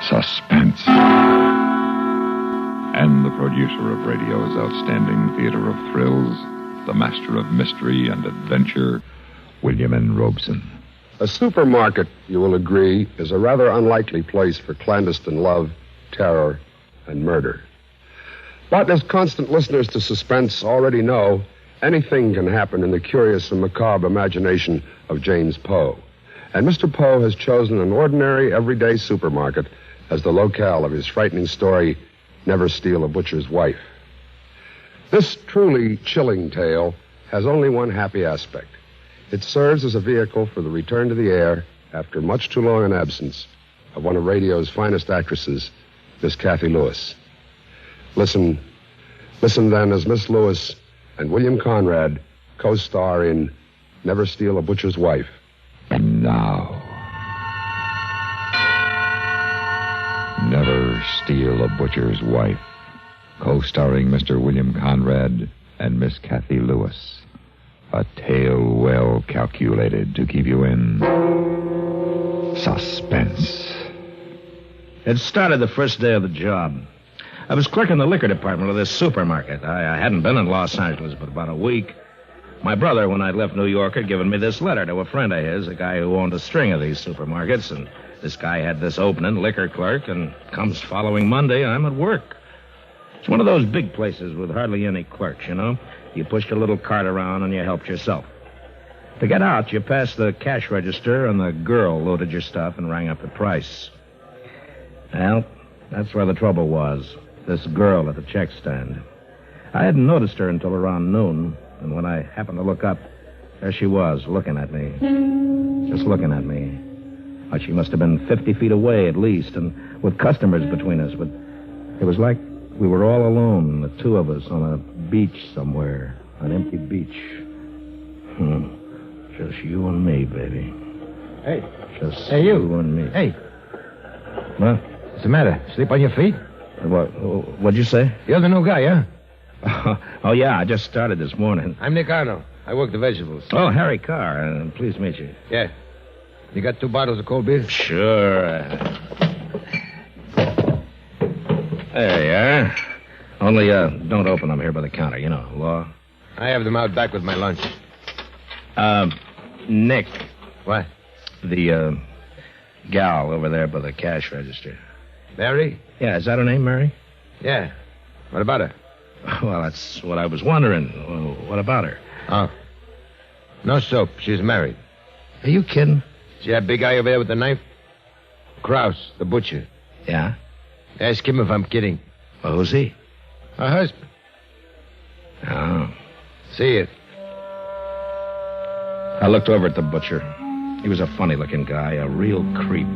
Suspense. And the producer of radio's outstanding theater of thrills, the master of mystery and adventure, William N. Robeson. A supermarket, you will agree, is a rather unlikely place for clandestine love, terror, and murder. But as constant listeners to Suspense already know, anything can happen in the curious and macabre imagination of James Poe. And Mr. Poe has chosen an ordinary, everyday supermarket as the locale of his frightening story, Never Steal a Butcher's Wife. This truly chilling tale has only one happy aspect. It serves as a vehicle for the return to the air, after much too long an absence, of one of radio's finest actresses, Miss Cathy Lewis. Listen then as Miss Lewis and William Conrad co-star in Never Steal a Butcher's Wife. And now, Never Steal a Butcher's Wife, co-starring Mr. William Conrad and Miss Cathy Lewis. A tale well calculated to keep you in suspense. It started the first day of the job. I was clerk in the liquor department of this supermarket. I hadn't been in Los Angeles but about a week. My brother, when I left New York, had given me this letter to a friend of his, a guy who owned a string of these supermarkets, and this guy had this opening, liquor clerk, and comes following Monday, I'm at work. It's one of those big places with hardly any clerks, you know. You pushed a little cart around and you helped yourself. To get out, you passed the cash register, and the girl loaded your stuff and rang up the price. Well, that's where the trouble was. This girl at the check stand. I hadn't noticed her until around noon, and when I happened to look up, there she was, looking at me. Just looking at me. Well, she must have been 50 feet away at least, and with customers between us, but it was like we were all alone, the two of us, on a beach somewhere, an empty beach. Just you and me, baby. Hey. Just Hey, you. and me. Hey. What? What's the matter? Sleep on your feet? What'd you say? You're the new guy, huh? Oh, yeah, I just started this morning. I'm Nick Arno. I work the vegetables. Oh, Harry Carr. Pleased to meet you. Yeah. You got 2 bottles of cold beer? Sure. There you are. Only, don't open them here by the counter. You know, law. I have them out back with my lunch. Nick. What? The, gal over there by the cash register. Mary? Yeah, is that her name, Mary? Yeah. What about her? Well, that's what I was wondering. Well, what about her? Oh. No soap. She's married. Are you kidding? See that big guy over there with the knife? Krause, the butcher. Yeah? Ask him if I'm kidding. Well, who's he? Her husband. Oh. See it. I looked over at the butcher. He was a funny-looking guy, a real creep.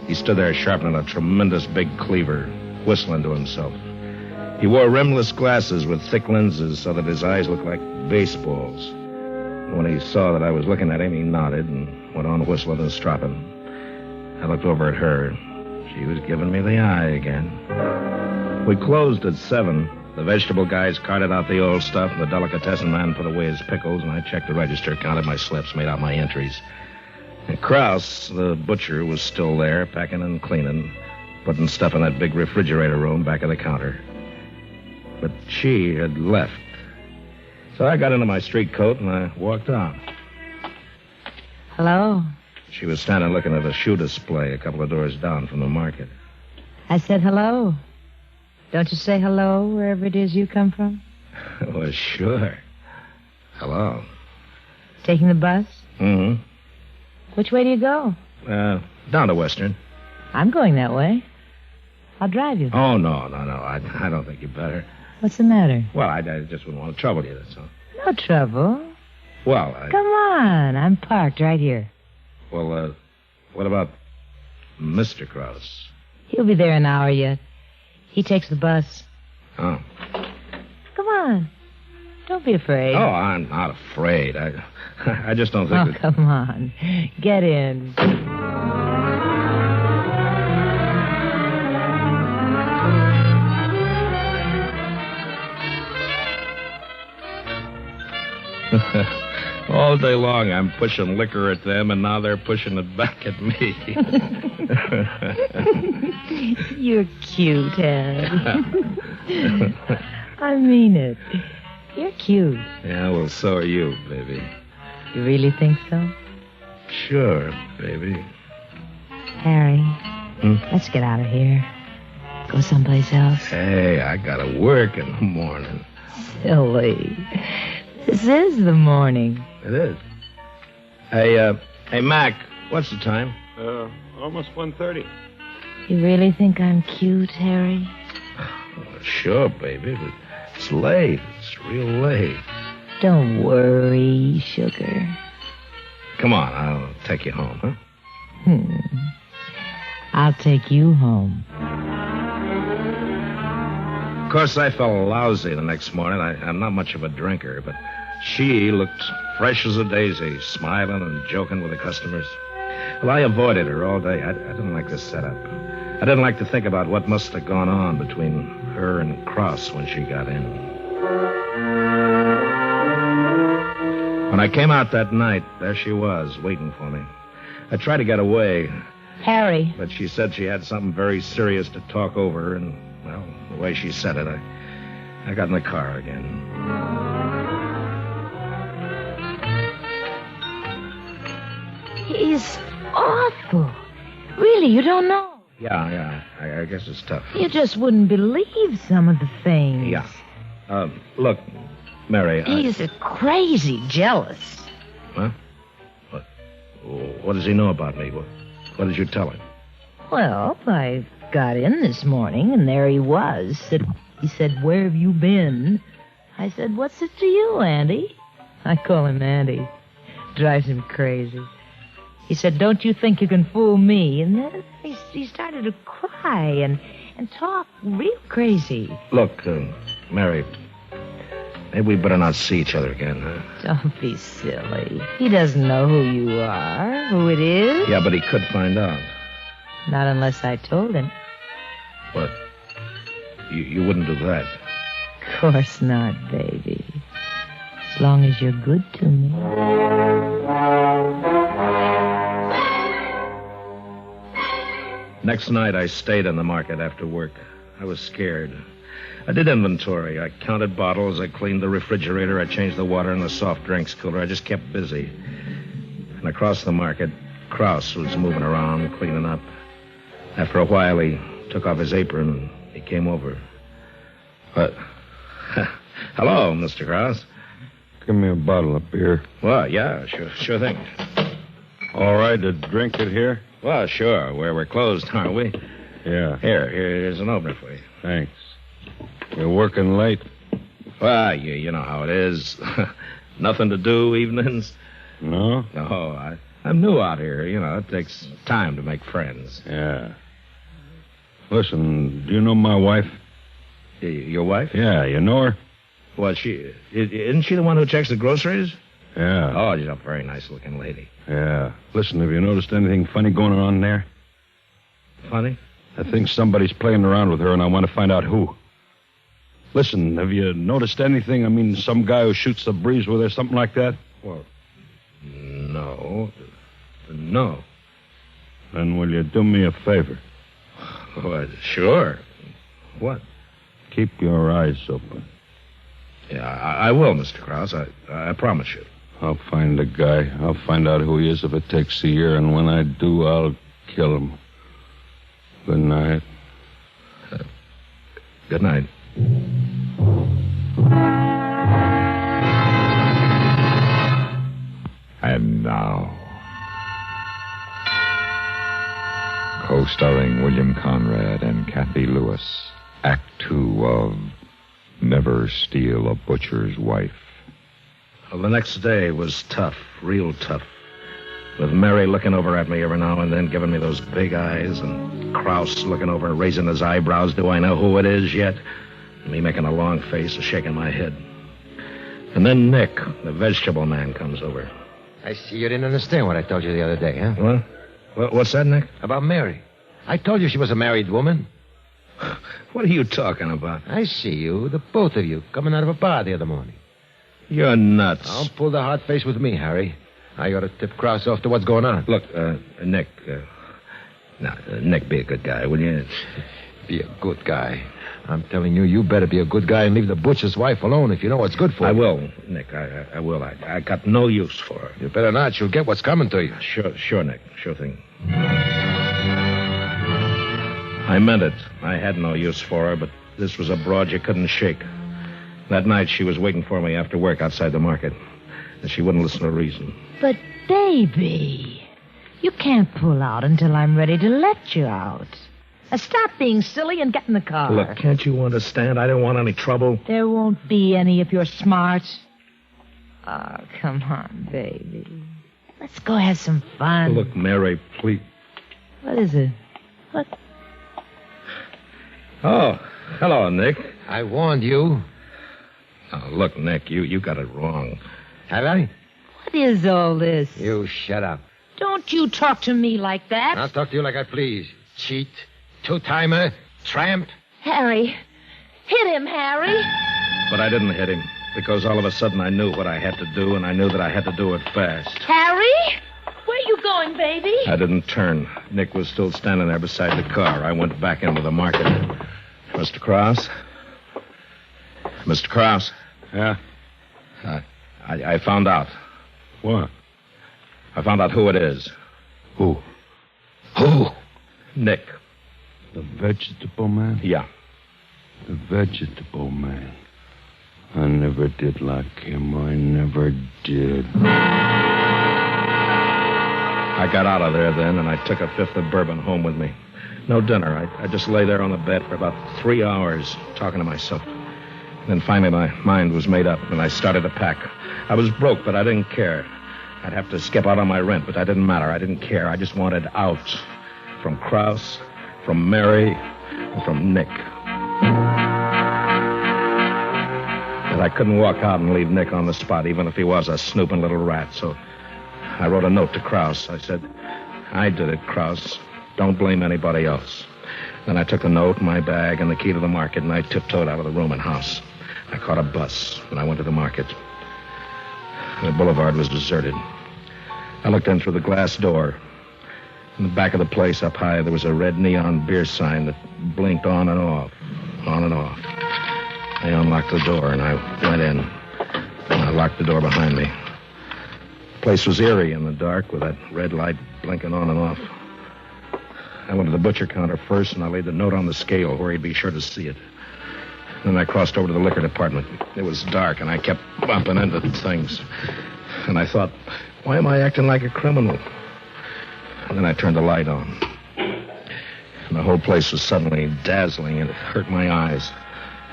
He stood there sharpening a tremendous big cleaver, whistling to himself. He wore rimless glasses with thick lenses so that his eyes looked like baseballs. When he saw that I was looking at him, he nodded and went on whistling and stropping. I looked over at her. She was giving me the eye again. We closed at 7. The vegetable guys carted out the old stuff, and the delicatessen man put away his pickles, and I checked the register, counted my slips, made out my entries. And Krause, the butcher, was still there, packing and cleaning, putting stuff in that big refrigerator room back of the counter. But she had left. So I got into my street coat and I walked out. Hello? She was standing looking at a shoe display a couple of doors down from the market. I said hello. Don't you say hello wherever it is you come from? Well, sure. Hello. Taking the bus? Mm-hmm. Which way do you go? Down to Western. I'm going that way. I'll drive you. Oh, no. I don't think you better. What's the matter? Well, I just wouldn't want to trouble you, that's all. No trouble. Well, Come on. I'm parked right here. Well, what about Mr. Krause? He'll be there an hour yet. He takes the bus. Oh. Come on. Don't be afraid. Oh, I'm not afraid. I just don't think Oh, come on. Get in. All day long I'm pushing liquor at them, and now they're pushing it back at me. You're cute, Ed. I mean it. You're cute. Yeah, well, so are you, baby. You really think so? Sure, baby. Harry, let's get out of here. Go someplace else. Hey, I gotta work in the morning. Silly. This is the morning. It is. Hey, Mac, what's the time? Almost 1:30. You really think I'm cute, Harry? Well, sure, baby, but it's late. It's real late. Don't worry, sugar. Come on, I'll take you home, huh? I'll take you home. Of course, I felt lousy the next morning. I'm not much of a drinker, but she looked fresh as a daisy, smiling and joking with the customers. Well, I avoided her all day. I didn't like this setup. I didn't like to think about what must have gone on between her and Cross when she got in. When I came out that night, there she was, waiting for me. I tried to get away. Harry. But she said she had something very serious to talk over, and, well, the way she said it, I got in the car again. He's awful. Really, you don't know? Yeah, I guess it's tough. You just wouldn't believe some of the things. Yeah. Look, Mary, He's crazy jealous. Huh? What does he know about me? What did you tell him? Well, I got in this morning, and there he was. He said, "Where have you been?" I said, "What's it to you, Andy?" I call him Andy. Drives him crazy. He said, "Don't you think you can fool me?" And then he started to cry and talk real crazy. Look, Mary, maybe we better not see each other again, huh? Don't be silly. He doesn't know who you are, who it is. Yeah, but he could find out. Not unless I told him. What? You wouldn't do that? Of course not, baby. As long as you're good to me. Next night, I stayed in the market after work. I was scared. I did inventory. I counted bottles. I cleaned the refrigerator. I changed the water in the soft drinks cooler. I just kept busy. And across the market, Krause was moving around, cleaning up. After a while, he took off his apron and he came over. Hello, Mr. Krause. Give me a bottle of beer. Well, yeah, sure thing. All right to drink it here? Well, sure. We're closed, aren't we? Yeah. Here's an opener for you. Thanks. You're working late? Well, you know how it is. Nothing to do evenings. No? No, I'm new out here. You know, it takes time to make friends. Yeah. Listen, do you know my wife? Your wife? Yeah, you know her? Well, isn't she the one who checks the groceries? Yeah. Oh, she's a very nice-looking lady. Yeah. Listen, have you noticed anything funny going on there? Funny? I think somebody's playing around with her, and I want to find out who. Listen, have you noticed anything? I mean, some guy who shoots the breeze with her, something like that? Well, no. No. Then will you do me a favor? Well, sure. What? Keep your eyes open. Yeah, I will, Mr. Krause. I promise you. I'll find the guy. I'll find out who he is if it takes a year, and when I do, I'll kill him. Good night. Good night. And now, co-starring William Conrad and Kathy Lewis, Act 2 of Never Steal a Butcher's Wife. Well, the next day was tough, real tough. With Mary looking over at me every now and then, giving me those big eyes, and Krause looking over and raising his eyebrows. Do I know who it is yet? Me making a long face and shaking my head. And then Nick, the vegetable man, comes over. I see you didn't understand what I told you the other day, huh? What? What's that, Nick? About Mary. I told you she was a married woman. What are you talking about? I see you, the both of you, coming out of a bar the other morning. You're nuts. Don't pull the hot face with me, Harry. I ought to tip Krause off to what's going on. Look, Nick. Nick, be a good guy, will you? Be a good guy. I'm telling you, you better be a good guy and leave the butcher's wife alone if you know what's good for you. I will, Nick. I will. I got no use for her. You better not. She'll get what's coming to you. Sure, Nick. Sure thing. I meant it. I had no use for her, but this was a broad you couldn't shake. That night, she was waiting for me after work outside the market, and she wouldn't listen to reason. But, baby, you can't pull out until I'm ready to let you out. Now stop being silly and get in the car. Look, can't you understand? I don't want any trouble. There won't be any if you're smart. Oh, come on, baby. Let's go have some fun. Look, Mary, please. What is it? What? Oh, hello, Nick. I warned you. Oh, look, Nick, you got it wrong. Have I? What is all this? You shut up. Don't you talk to me like that. I'll talk to you like I please. Cheat. Two-timer. Tramp. Harry. Hit him, Harry. But I didn't hit him, because all of a sudden I knew what I had to do, and I knew that I had to do it fast. Harry? Where you going, baby? I didn't turn. Nick was still standing there beside the car. I went back into the market. Mr. Krause? Mr. Krause? Yeah? I found out. What? I found out who it is. Who? Who? Nick. The vegetable man? Yeah. The vegetable man. I never did like him. I never did. I got out of there then, and I took a fifth of bourbon home with me. No dinner. I just lay there on the bed for about 3 hours talking to myself. Then finally my mind was made up, and I started to pack. I was broke, but I didn't care. I'd have to skip out on my rent, but that didn't matter. I didn't care. I just wanted out. From Krause, from Mary, and from Nick. But I couldn't walk out and leave Nick on the spot, even if he was a snooping little rat. So I wrote a note to Krause. I said, I did it, Krause. Don't blame anybody else. Then I took the note, my bag, and the key to the market, and I tiptoed out of the room and house. I caught a bus, and I went to the market. The boulevard was deserted. I looked in through the glass door. In the back of the place up high, there was a red neon beer sign that blinked on and off, on and off. I unlocked the door, and I went in. And I locked the door behind me. The place was eerie in the dark with that red light blinking on and off. I went to the butcher counter first, and I laid the note on the scale where he'd be sure to see it. Then I crossed over to the liquor department. It was dark, and I kept bumping into things. And I thought, why am I acting like a criminal? And then I turned the light on. And the whole place was suddenly dazzling, and it hurt my eyes.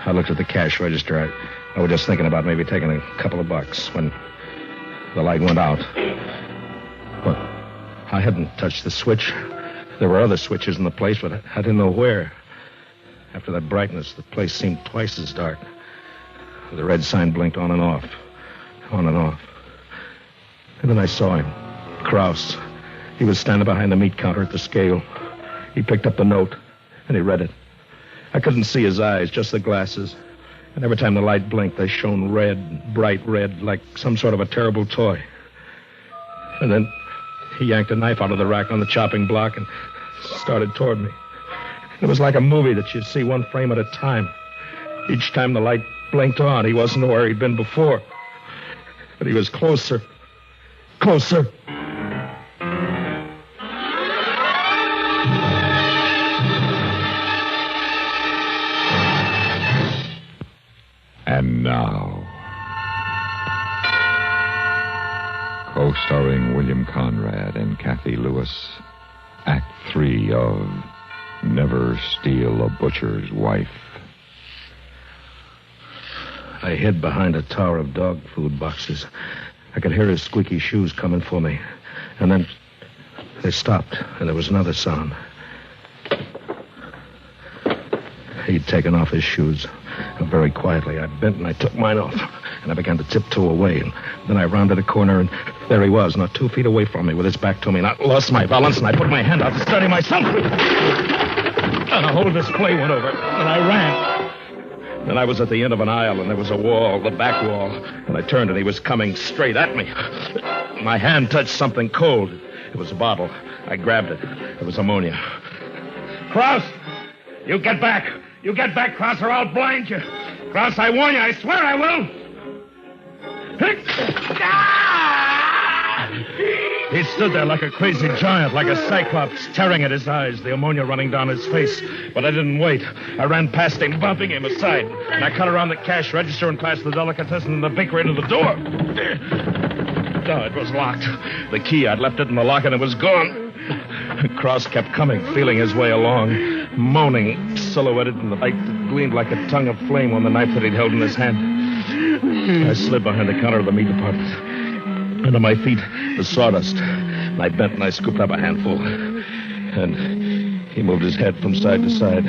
I looked at the cash register. I was just thinking about maybe taking a couple of bucks when the light went out. But I hadn't touched the switch. There were other switches in the place, but I didn't know where. After that brightness, the place seemed twice as dark. The red sign blinked on and off. On and off. And then I saw him. Krause. He was standing behind the meat counter at the scale. He picked up the note, and he read it. I couldn't see his eyes, just the glasses. And every time the light blinked, they shone red, bright red, like some sort of a terrible toy. And then he yanked a knife out of the rack on the chopping block and started toward me. It was like a movie that you'd see one frame at a time. Each time the light blinked on, he wasn't where he'd been before. But he was closer. Closer. And now, co-starring William Conrad and Kathy Lewis, Act 3 of Never Steal a Butcher's Wife. I hid behind a tower of dog food boxes. I could hear his squeaky shoes coming for me. And then they stopped, and there was another sound. He'd taken off his shoes. Very quietly, I bent and I took mine off, and I began to tiptoe away. And then I rounded a corner, and there he was, not 2 feet away from me, with his back to me. And I lost my balance, and I put my hand out to steady myself. And the whole display went over, and I ran. And I was at the end of an aisle, and there was a wall, the back wall. And I turned, and he was coming straight at me. My hand touched something cold. It was a bottle. I grabbed it. It was ammonia. Krause! You get back! You get back, Krause, or I'll blind you! Krause, I warn you, I swear I will! He stood there like a crazy giant, like a cyclops, tearing at his eyes, the ammonia running down his face. But I didn't wait. I ran past him, bumping him aside. And I cut around the cash register and past the delicatessen and the bakery into the door. No, it was locked. The key, I'd left it in the lock, and it was gone. Krause kept coming, feeling his way along, moaning, silhouetted in the light that gleamed like a tongue of flame on the knife that he'd held in his hand. I slid behind the counter of the meat department. Under my feet, the sawdust. And I bent and I scooped up a handful. And he moved his head from side to side,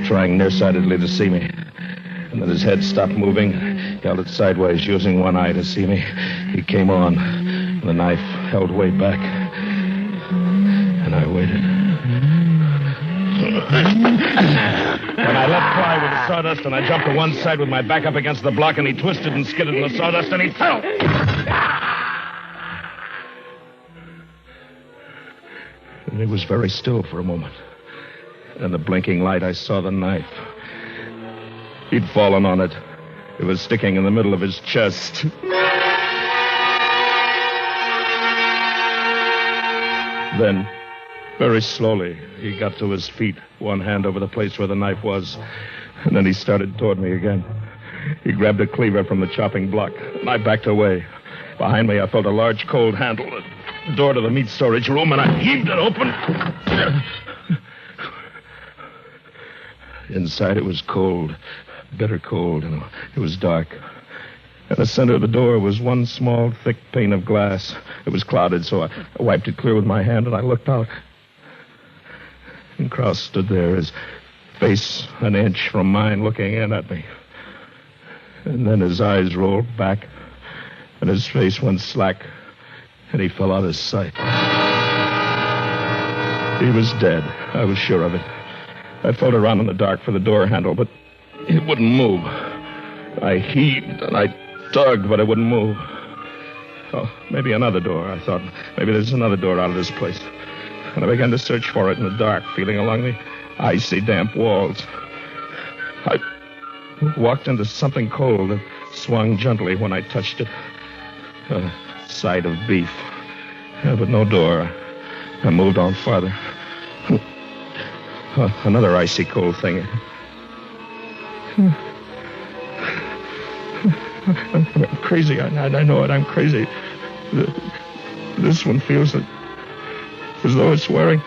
trying nearsightedly to see me. And then his head stopped moving, held it sideways, using one eye to see me. He came on, and the knife held way back. And I waited. When I let fly with the sawdust, and I jumped to one side with my back up against the block, and he twisted and skidded in the sawdust, and he fell. And it was very still for a moment. And in the blinking light, I saw the knife. He'd fallen on it. It was sticking in the middle of his chest. Then, very slowly, he got to his feet, one hand over the place where the knife was. And then he started toward me again. He grabbed a cleaver from the chopping block, and I backed away. Behind me, I felt a large cold handle, the door to the meat storage room, and I heaved it open. Inside, it was cold, bitter cold, and it was dark. In the center of the door was one small, thick pane of glass. It was clouded, so I wiped it clear with my hand, and I looked out. And Krause stood there, his face an inch from mine, looking in at me. And then his eyes rolled back, and his face went slack, and he fell out of sight. He was dead. I was sure of it. I felt around in the dark for the door handle, but it wouldn't move. I heaved, and I dug, but it wouldn't move. Oh, maybe another door, I thought. Maybe there's another door out of this place. And I began to search for it in the dark, feeling along the icy, damp walls. I walked into something cold and swung gently when I touched it. A side of beef. But no door. I moved on farther. Another icy cold thing. I'm crazy. I know it. I'm crazy. This one feels as though it's wearing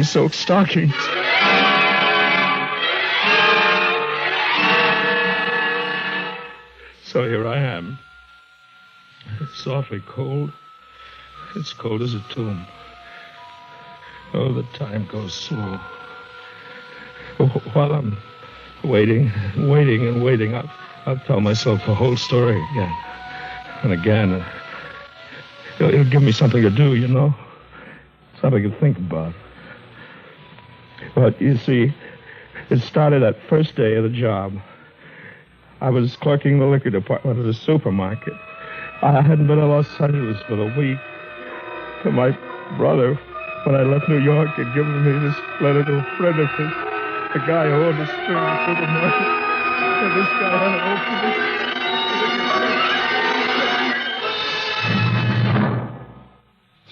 silk stockings. So here I am. It's awfully cold. It's cold as a tomb. Oh, the time goes slow. While I'm waiting, I'll tell myself the whole story again and again. It'll give me something to do, you know, something to think about. But you see, it started that first day of the job. I was clerking the liquor department at a supermarket. I hadn't been in Los Angeles for a week. And my brother, when I left New York, had given me this letter to a friend of his, the guy who owned a string supermarket. And this guy had opened it.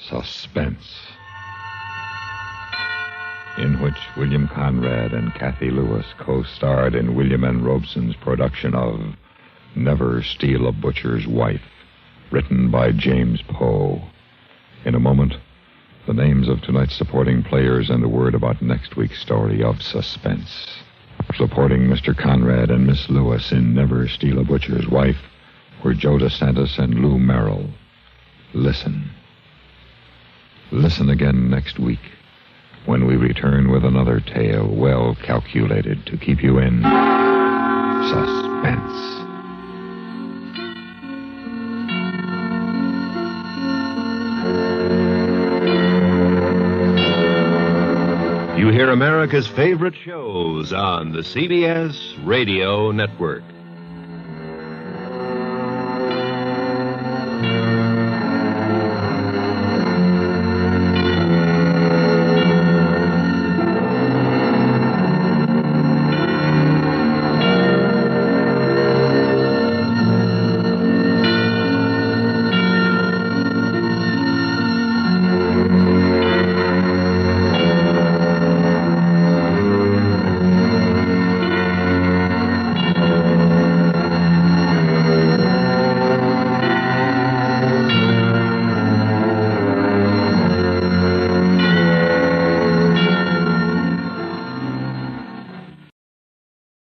Suspense, in which William Conrad and Cathy Lewis co-starred in William N. Robeson's production of Never Steal a Butcher's Wife, written by James Poe. In a moment, the names of tonight's supporting players and a word about next week's story of Suspense. Supporting Mr. Conrad and Miss Lewis in Never Steal a Butcher's Wife were Joe DeSantis and Lou Merrill. Listen. Listen again next week when we return with another tale well calculated to keep you in suspense. You hear America's favorite shows on the CBS Radio Network.